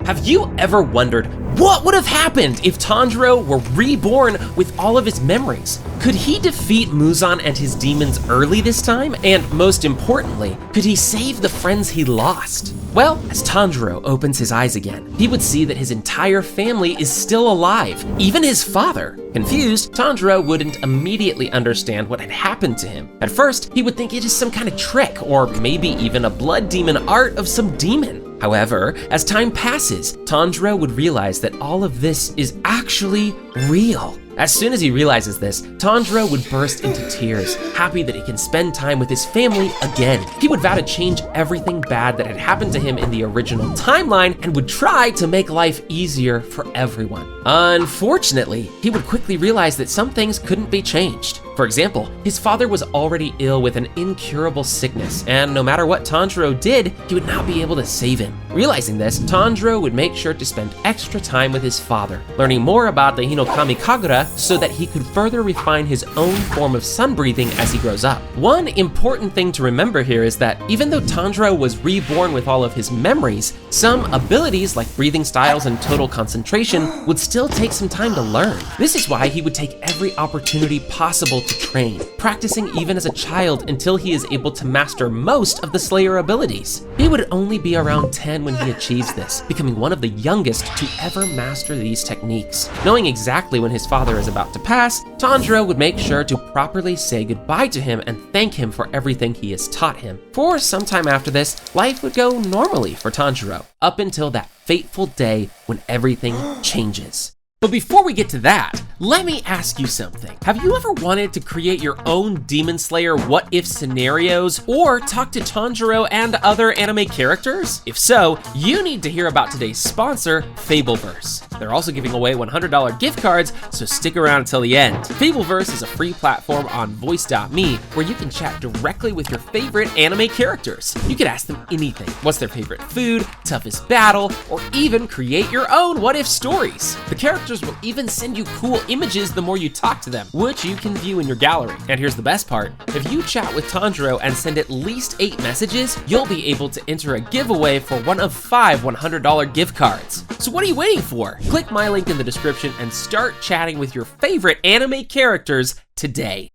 Have you ever wondered what would have happened if Tanjiro were reborn with all of his memories? Could he defeat Muzan and his demons early this time? And most importantly, could he save the friends he lost? Well, as Tanjiro opens his eyes again, he would see that his entire family is still alive, even his father. Confused, Tanjiro wouldn't immediately understand what had happened to him. At first, he would think it is some kind of trick, or maybe even a blood demon art of some demon. However, as time passes, Tanjiro would realize that all of this is actually real. As soon as he realizes this, Tanjiro would burst into tears, happy that he can spend time with his family again. He would vow to change everything bad that had happened to him in the original timeline and would try to make life easier for everyone. Unfortunately, he would quickly realize that some things couldn't be changed. For example, his father was already ill with an incurable sickness, and no matter what Tanjiro did, he would not be able to save him. Realizing this, Tanjiro would make sure to spend extra time with his father, learning more about the Hinokami Kagura so that he could further refine his own form of sun breathing as he grows up. One important thing to remember here is that even though Tanjiro was reborn with all of his memories, some abilities like breathing styles and total concentration would still take some time to learn. This is why he would take every opportunity possible to train, practicing even as a child until he is able to master most of the Slayer abilities. He would only be around 10 when he achieves this, becoming one of the youngest to ever master these techniques. Knowing exactly when his father is about to pass, Tanjiro would make sure to properly say goodbye to him and thank him for everything he has taught him. For some time after this, life would go normally for Tanjiro, up until that fateful day when everything changes. But before we get to that, let me ask you something. Have you ever wanted to create your own Demon Slayer what-if scenarios or talk to Tanjiro and other anime characters? If so, you need to hear about today's sponsor, Fableverse. They're also giving away $100 gift cards, so stick around until the end. Fableverse is a free platform on voice.me where you can chat directly with your favorite anime characters. You can ask them anything. What's their favorite food, toughest battle, or even create your own what-if stories. The characters will even send you cool images the more you talk to them, which you can view in your gallery. And here's the best part. If you chat with Tanjiro and send at least 8 messages, you'll be able to enter a giveaway for one of 5 $100 gift cards. So what are you waiting for? Click my link in the description and start chatting with your favorite anime characters today.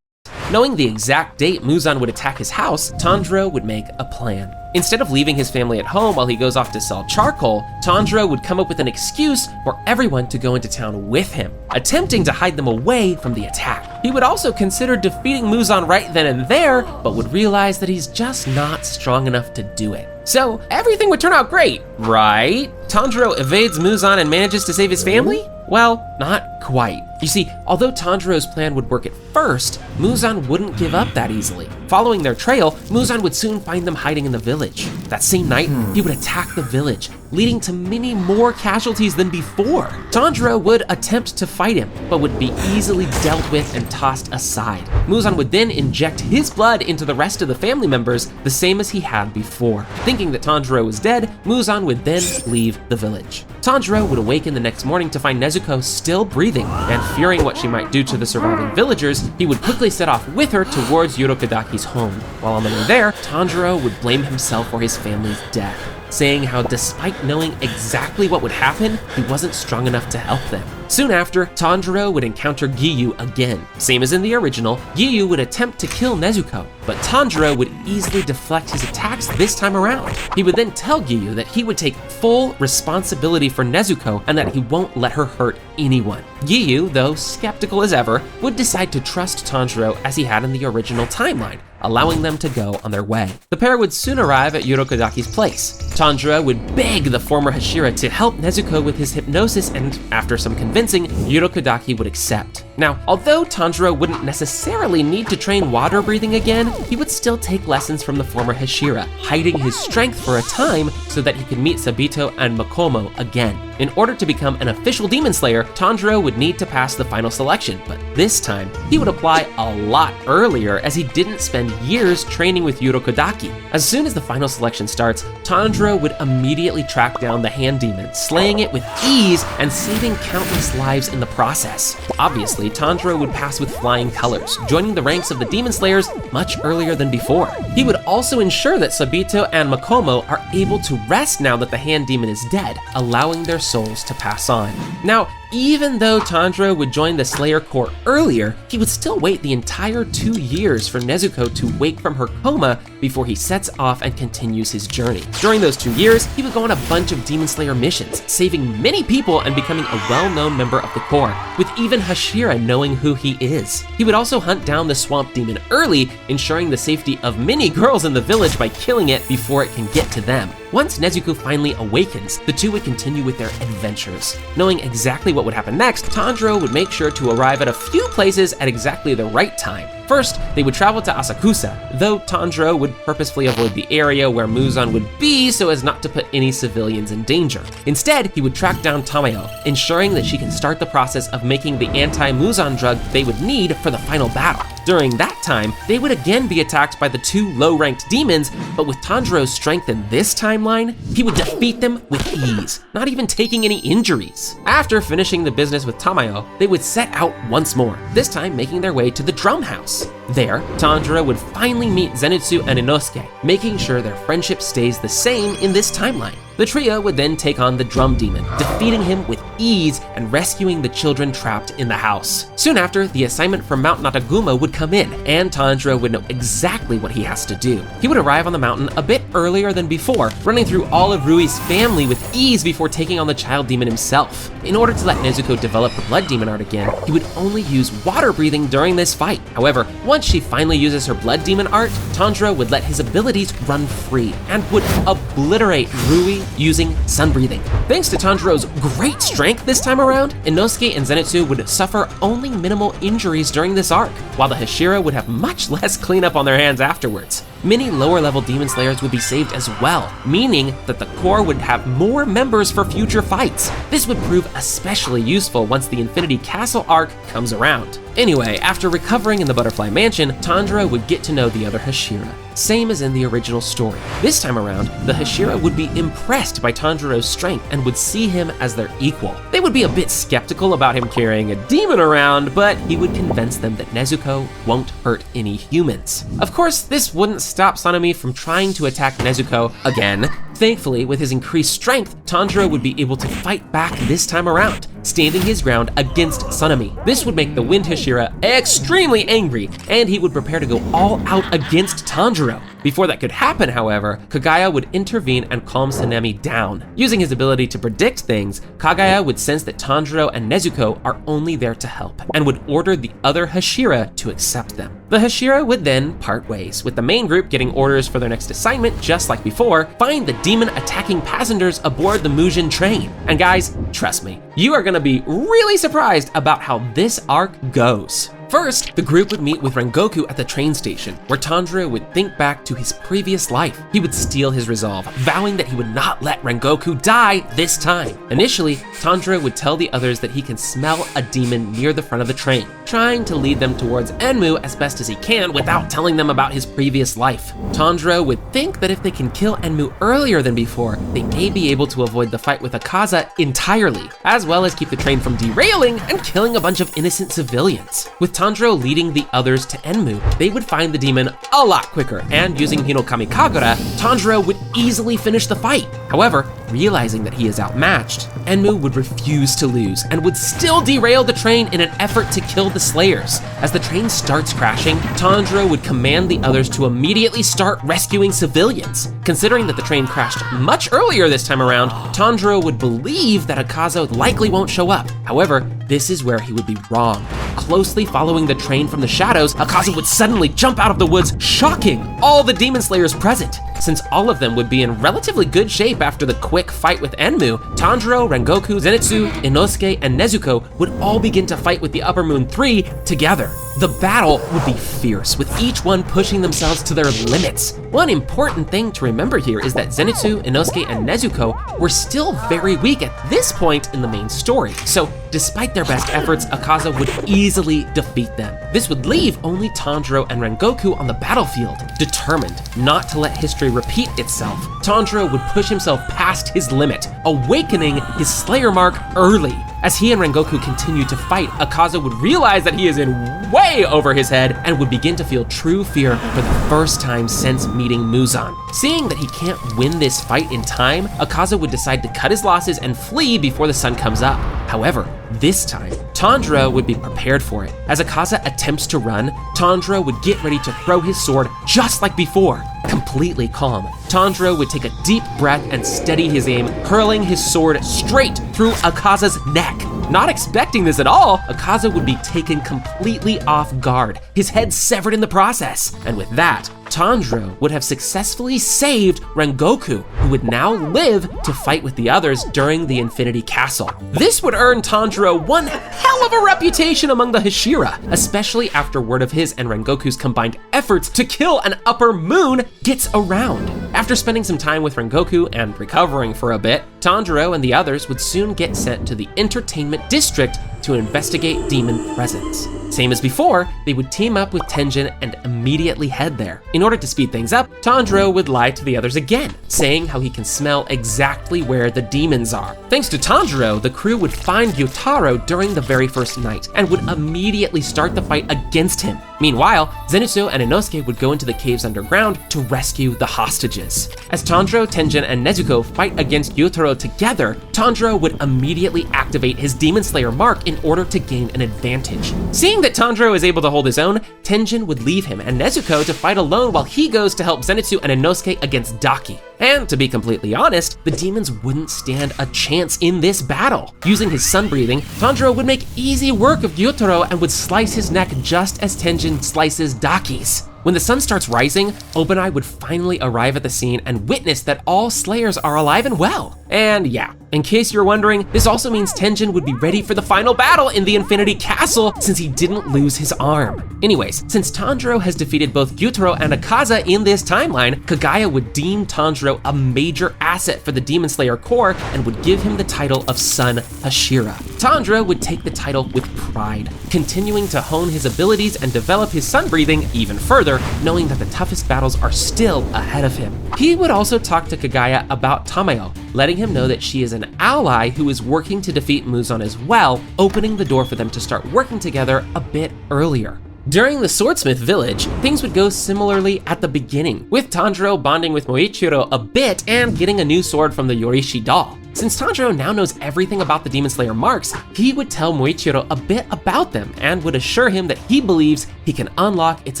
Knowing the exact date Muzan would attack his house, Tanjiro would make a plan. Instead of leaving his family at home while he goes off to sell charcoal, Tanjiro would come up with an excuse for everyone to go into town with him, attempting to hide them away from the attack. He would also consider defeating Muzan right then and there, but would realize that he's just not strong enough to do it. So everything would turn out great, right? Tanjiro evades Muzan and manages to save his family? Well, not quite. You see, although Tanjiro's plan would work at first, Muzan wouldn't give up that easily. Following their trail, Muzan would soon find them hiding in the village. That same night, he would attack the village, leading to many more casualties than before. Tanjiro would attempt to fight him, but would be easily dealt with and tossed aside. Muzan would then inject his blood into the rest of the family members, the same as he had before. Thinking that Tanjiro was dead, Muzan would then leave the village. Tanjiro would awaken the next morning to find Nezuko still breathing, and fearing what she might do to the surviving villagers, he would quickly set off with her towards Urokodaki's home. While on the way there, Tanjiro would blame himself for his family's death, saying how despite knowing exactly what would happen, he wasn't strong enough to help them. Soon after, Tanjiro would encounter Giyu again. Same as in the original, Giyu would attempt to kill Nezuko, but Tanjiro would easily deflect his attacks this time around. He would then tell Giyu that he would take full responsibility for Nezuko and that he won't let her hurt anyone. Giyu, though skeptical as ever, would decide to trust Tanjiro as he had in the original timeline, allowing them to go on their way. The pair would soon arrive at Urokodaki's place. Tanjiro would beg the former Hashira to help Nezuko with his hypnosis, and after some convincing, Urokodaki would accept. Now, although Tanjiro wouldn't necessarily need to train water breathing again, he would still take lessons from the former Hashira, hiding his strength for a time so that he could meet Sabito and Makomo again. In order to become an official Demon Slayer, Tanjiro would need to pass the final selection, but this time, he would apply a lot earlier as he didn't spend years training with Urokodaki. As soon as the final selection starts, Tanjiro would immediately track down the hand demon, slaying it with ease and saving countless lives in the process. Obviously, Honestly, Tanjiro would pass with flying colors, joining the ranks of the Demon Slayers much earlier than before. He would also ensure that Sabito and Makomo are able to rest now that the hand demon is dead, allowing their souls to pass on. Now, even though Tanjiro would join the Slayer Corps earlier, he would still wait the entire 2 years for Nezuko to wake from her coma before he sets off and continues his journey. During those 2 years, he would go on a bunch of Demon Slayer missions, saving many people and becoming a well-known member of the Corps, with even Hashira knowing who he is. He would also hunt down the Swamp Demon early, ensuring the safety of many girls in the village by killing it before it can get to them. Once Nezuko finally awakens, the two would continue with their adventures. Knowing exactly what would happen next, Tanjiro would make sure to arrive at a few places at exactly the right time. First, they would travel to Asakusa, though Tanjiro would purposefully avoid the area where Muzan would be so as not to put any civilians in danger. Instead, he would track down Tamayo, ensuring that she can start the process of making the anti-Muzan drug they would need for the final battle. During that time, they would again be attacked by the 2 low-ranked demons, but with Tanjiro's strength in this timeline, he would defeat them with ease, not even taking any injuries. After finishing the business with Tamayo, they would set out once more, this time making their way to the drum house. There, Tanjiro would finally meet Zenitsu and Inosuke, making sure their friendship stays the same in this timeline. The trio would then take on the drum demon, defeating him with ease and rescuing the children trapped in the house. Soon after, the assignment from Mount Nataguma would come in, and Tanjiro would know exactly what he has to do. He would arrive on the mountain a bit earlier than before, running through all of Rui's family with ease before taking on the child demon himself. In order to let Nezuko develop her blood demon art again, he would only use water breathing during this fight. However, once she finally uses her blood demon art, Tanjiro would let his abilities run free and would obliterate Rui using sun breathing. Thanks to Tanjiro's great strength this time around, Inosuke and Zenitsu would suffer only minimal injuries during this arc, while the Hashira would have much less cleanup on their hands afterwards. Many lower-level Demon Slayers would be saved as well, meaning that the Corps would have more members for future fights. This would prove especially useful once the Infinity Castle arc comes around. Anyway, after recovering in the Butterfly Mansion, Tanjiro would get to know the other Hashira, same as in the original story. This time around, the Hashira would be impressed by Tanjiro's strength and would see him as their equal. They would be a bit skeptical about him carrying a demon around, but he would convince them that Nezuko won't hurt any humans. Of course, this wouldn't stop Sanemi from trying to attack Nezuko again. Thankfully, with his increased strength, Tanjiro would be able to fight back this time around, standing his ground against Sanemi. This would make the Wind Hashira extremely angry, and he would prepare to go all out against Tanjiro. Before that could happen, however, Kaguya would intervene and calm Sanemi down. Using his ability to predict things, Kaguya would sense that Tanjiro and Nezuko are only there to help, and would order the other Hashira to accept them. The Hashira would then part ways, with the main group getting orders for their next assignment just like before: find the demon attacking passengers aboard the Muzan train. And guys, trust me, you are gonna be really surprised about how this arc goes. First, the group would meet with Rengoku at the train station, where Tanjiro would think back to his previous life. He would steel his resolve, vowing that he would not let Rengoku die this time. Initially, Tanjiro would tell the others that he can smell a demon near the front of the train, trying to lead them towards Enmu as best as he can without telling them about his previous life. Tanjiro would think that if they can kill Enmu earlier than before, they may be able to avoid the fight with Akaza entirely, as well as keep the train from derailing and killing a bunch of innocent civilians. With Tanjiro leading the others to Enmu, they would find the demon a lot quicker, and using Hinokami Kagura, Tanjiro would easily finish the fight. However, realizing that he is outmatched, Enmu would refuse to lose and would still derail the train in an effort to kill the Slayers. As the train starts crashing, Tanjiro would command the others to immediately start rescuing civilians. Considering that the train crashed much earlier this time around, Tanjiro would believe that Akaza likely won't show up. However, this is where he would be wrong. Closely following the train from the shadows, Akaza would suddenly jump out of the woods, shocking all the Demon Slayers present. Since all of them would be in relatively good shape after the quick fight with Enmu, Tanjiro, Rengoku, Zenitsu, Inosuke, and Nezuko would all begin to fight with the Upper Moon 3 together. The battle would be fierce, with each one pushing themselves to their limits. One important thing to remember here is that Zenitsu, Inosuke, and Nezuko were still very weak at this point in the main story, so despite their best efforts, Akaza would easily defeat them. This would leave only Tanjiro and Rengoku on the battlefield, determined not to let history history repeat itself, Tanjiro would push himself past his limit, awakening his Slayer mark early. As he and Rengoku continued to fight, 𝐂𝐫𝐴 would realize that he is in way over his head and would begin to feel true fear for the first time since meeting Muzan. Seeing that he can't win this fight in time, 𝐂𝐫𝐴 would decide to cut his losses and flee before the sun comes up. However, this time, Tanjiro would be prepared for it. As 𝐂𝐫𝐴 attempts to run, Tanjiro would get ready to throw his sword just like before. Completely calm, Tanjiro would take a deep breath and steady his aim, hurling his sword straight through 𝐂𝐫𝐴's neck. Not expecting this at all, 𝐂𝐫𝐴 would be taken completely off guard, his head severed in the process. And with that, Tanjiro would have successfully saved Rengoku, who would now live to fight with the others during the Infinity Castle. This would earn Tanjiro one hell of a reputation among the Hashira, especially after word of his and Rengoku's combined efforts to kill an upper moon gets around. After spending some time with Rengoku and recovering for a bit, Tanjiro and the others would soon get sent to the Entertainment District to investigate demon presence. Same as before, they would team up with Tenjin and immediately head there. In order to speed things up, Tanjiro would lie to the others again, saying how he can smell exactly where the demons are. Thanks to Tanjiro, the crew would find Gyutaro during the very first night and would immediately start the fight against him. Meanwhile, Zenitsu and Inosuke would go into the caves underground to rescue the hostages. As Tanjiro, Tenjin, and Nezuko fight against Gyutaro together, Tanjiro would immediately activate his Demon Slayer mark in order to gain an advantage. Seeing that Tanjiro is able to hold his own, Tenjin would leave him and Nezuko to fight alone while he goes to help Zenitsu and Inosuke against Daki. And to be completely honest, the demons wouldn't stand a chance in this battle. Using his sun breathing, Tanjiro would make easy work of Gyutaro and would slice his neck just as Tenjin slices Daki's. When the sun starts rising, Obanai would finally arrive at the scene and witness that all Slayers are alive and well. And yeah, in case you're wondering, this also means Tenjin would be ready for the final battle in the Infinity Castle since he didn't lose his arm. Anyways, since Tanjiro has defeated both Gyutaro and 𝐂𝐫𝐴 in this timeline, Kagaya would deem Tanjiro a major asset for the Demon Slayer Corps and would give him the title of Son Hashira. Tanjiro would take the title with pride, continuing to hone his abilities and develop his sun breathing even further, knowing that the toughest battles are still ahead of him. He would also talk to Kagaya about Tamayo, letting him know that she is an ally who is working to defeat Muzan as well, opening the door for them to start working together a bit earlier. During the Swordsmith Village, things would go similarly at the beginning, with Tanjiro bonding with Moichiro a bit and getting a new sword from the Yorishi doll. Since Tanjiro now knows everything about the Demon Slayer marks, he would tell Moichiro a bit about them and would assure him that he believes he can unlock its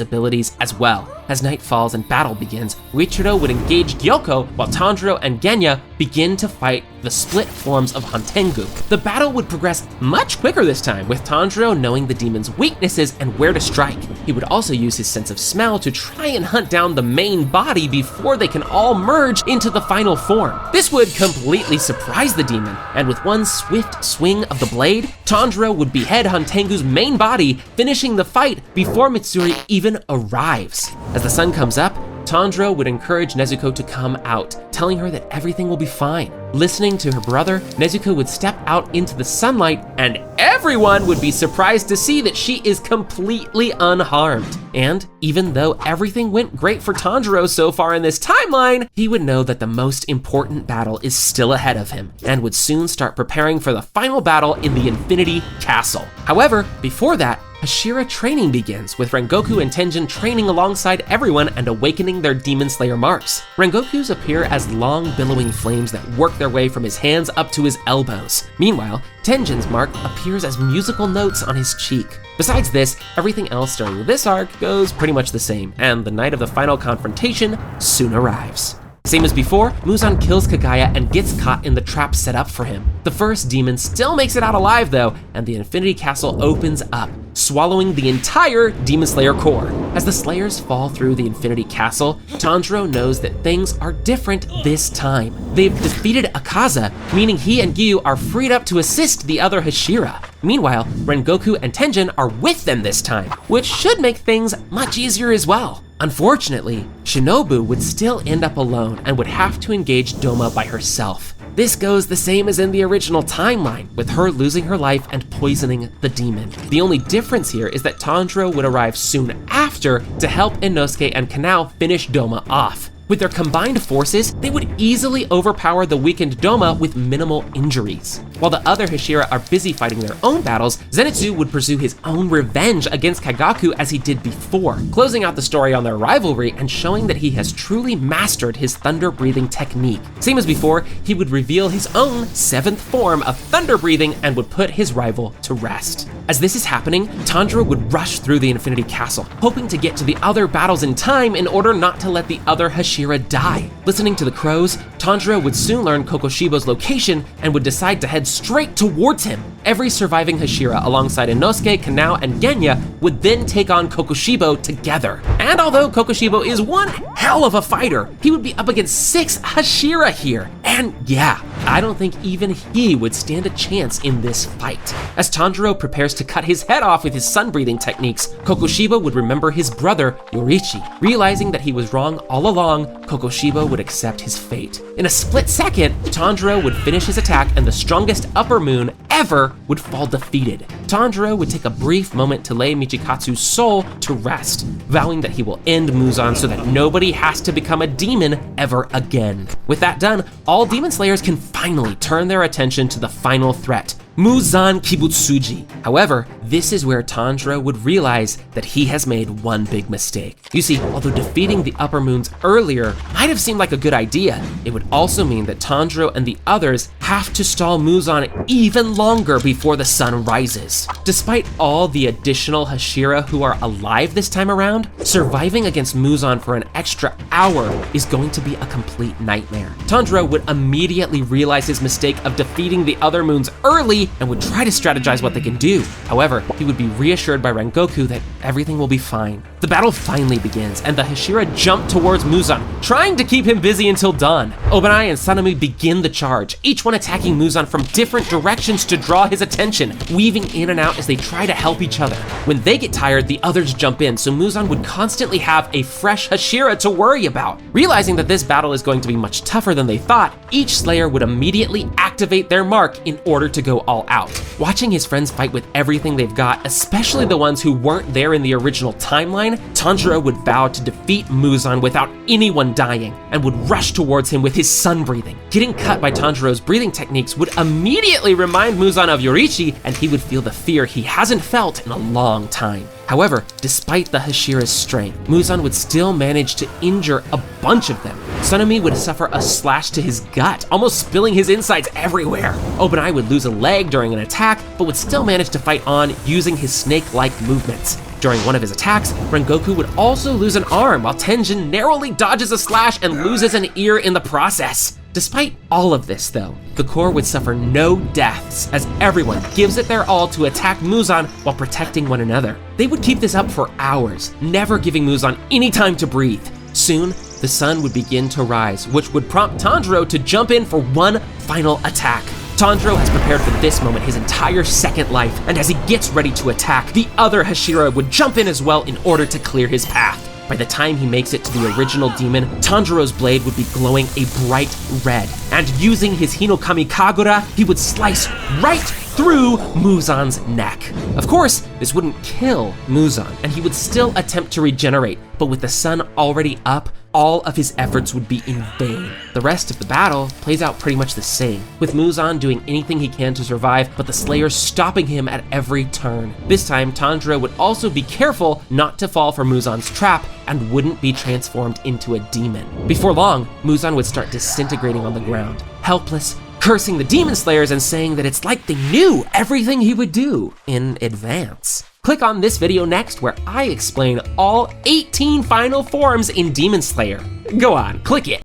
abilities as well. As night falls and battle begins, Moichiro would engage Gyoko while Tanjiro and Genya begin to fight the split forms of Hantengu. The battle would progress much quicker this time, with Tanjiro knowing the demon's weaknesses and where to strike. He would also use his sense of smell to try and hunt down the main body before they can all merge into the final form. This would completely surprise the demon, and with one swift swing of the blade, Tanjiro would behead Hantengu's main body, finishing the fight before Mitsuri even arrives. As the sun comes up, Tanjiro would encourage Nezuko to come out, telling her that everything will be fine. Listening to her brother, Nezuko would step out into the sunlight, and everyone would be surprised to see that she is completely unharmed. And even though everything went great for Tanjiro so far in this timeline, he would know that the most important battle is still ahead of him, and would soon start preparing for the final battle in the Infinity Castle. However, before that, Hashira training begins, with Rengoku and Tenjin training alongside everyone and awakening their Demon Slayer marks. Rengoku's appear as long billowing flames that work their way from his hands up to his elbows. Meanwhile, Tenjin's mark appears as musical notes on his cheek. Besides this, everything else during this arc goes pretty much the same, and the night of the final confrontation soon arrives. Same as before, Muzan kills Kagaya and gets caught in the trap set up for him. The first demon still makes it out alive though, and the Infinity Castle opens up, swallowing the entire Demon Slayer Corps. As the Slayers fall through the Infinity Castle, Tanjiro knows that things are different this time. They've defeated 𝐂𝐫𝐴, meaning he and Gyu are freed up to assist the other Hashira. Meanwhile, Rengoku and Tenjin are with them this time, which should make things much easier as well. Unfortunately, Shinobu would still end up alone and would have to engage Doma by herself. This goes the same as in the original timeline, with her losing her life and poisoning the demon. The only difference here is that Tanjiro would arrive soon after to help Inosuke and Kanao finish Doma off. With their combined forces, they would easily overpower the weakened Doma with minimal injuries. While the other Hashira are busy fighting their own battles, Zenitsu would pursue his own revenge against Kagaku as he did before, closing out the story on their rivalry and showing that he has truly mastered his thunder breathing technique. Same as before, he would reveal his own 7th form of thunder breathing and would put his rival to rest. As this is happening, Tanjiro would rush through the Infinity Castle, hoping to get to the other battles in time in order not to let the other Hashira die. Listening to the crows, Tanjiro would soon learn Kokushibo's location and would decide to head straight towards him. Every surviving Hashira alongside Inosuke, Kanao, and Genya would then take on Kokushibo together. And although Kokushibo is one hell of a fighter, he would be up against 6 Hashira here. And yeah, I don't think even he would stand a chance in this fight. As Tanjiro prepares to cut his head off with his sun-breathing techniques, Kokushibo would remember his brother, Yoriichi. Realizing that he was wrong all along, Kokushibo would accept his fate. In a split second, Tanjiro would finish his attack and the strongest upper moon ever would fall defeated. Tanjiro would take a brief moment to lay Michikatsu's soul to rest, vowing that he will end Muzan so that nobody has to become a demon ever again. With that done, all demon slayers can finally turn their attention to the final threat, Muzan Kibutsuji. However, this is where Tanjiro would realize that he has made one big mistake. You see, although defeating the upper moons earlier might have seemed like a good idea, it would also mean that Tanjiro and the others have to stall Muzan even longer before the sun rises. Despite all the additional Hashira who are alive this time around, surviving against Muzan for an extra hour is going to be a complete nightmare. Tanjiro would immediately realize his mistake of defeating the other moons early and would try to strategize what they can do. However, he would be reassured by Rengoku that everything will be fine. The battle finally begins, and the Hashira jump towards Muzan, trying to keep him busy until dawn. Obanai and Sanemi begin the charge, each one attacking Muzan from different directions to draw his attention, weaving in and out as they try to help each other. When they get tired, the others jump in, so Muzan would constantly have a fresh Hashira to worry about. Realizing that this battle is going to be much tougher than they thought, each Slayer would immediately activate their mark in order to go all out. Watching his friends fight with everything they've got, especially the ones who weren't there in the original timeline, Tanjiro would vow to defeat Muzan without anyone dying and would rush towards him with his sun breathing. Getting cut by Tanjiro's breathing techniques would immediately remind Muzan of Yoriichi, and he would feel the fear he hasn't felt in a long time. However, despite the Hashira's strength, Muzan would still manage to injure a bunch of them. Sanemi would suffer a slash to his gut, almost spilling his insides everywhere. Obanai would lose a leg during an attack, but would still manage to fight on using his snake-like movements. During one of his attacks, Rengoku would also lose an arm, while Tenjin narrowly dodges a slash and loses an ear in the process. Despite all of this though, the Corps would suffer no deaths as everyone gives it their all to attack Muzan while protecting one another. They would keep this up for hours, never giving Muzan any time to breathe. Soon, the sun would begin to rise, which would prompt Tanjiro to jump in for one final attack. Tanjiro has prepared for this moment his entire second life, and as he gets ready to attack, the other Hashira would jump in as well in order to clear his path. By the time he makes it to the original demon, Tanjiro's blade would be glowing a bright red, and using his Hinokami Kagura, he would slice right through Muzan's neck. Of course, this wouldn't kill Muzan, and he would still attempt to regenerate, but with the sun already up, all of his efforts would be in vain. The rest of the battle plays out pretty much the same, with Muzan doing anything he can to survive, but the Slayers stopping him at every turn. This time, Tanjiro would also be careful not to fall for Muzan's trap and wouldn't be transformed into a demon. Before long, Muzan would start disintegrating on the ground, helpless, cursing the Demon Slayers and saying that it's like they knew everything he would do in advance. Click on this video next where I explain all 18 final forms in Demon Slayer. Go on, click it.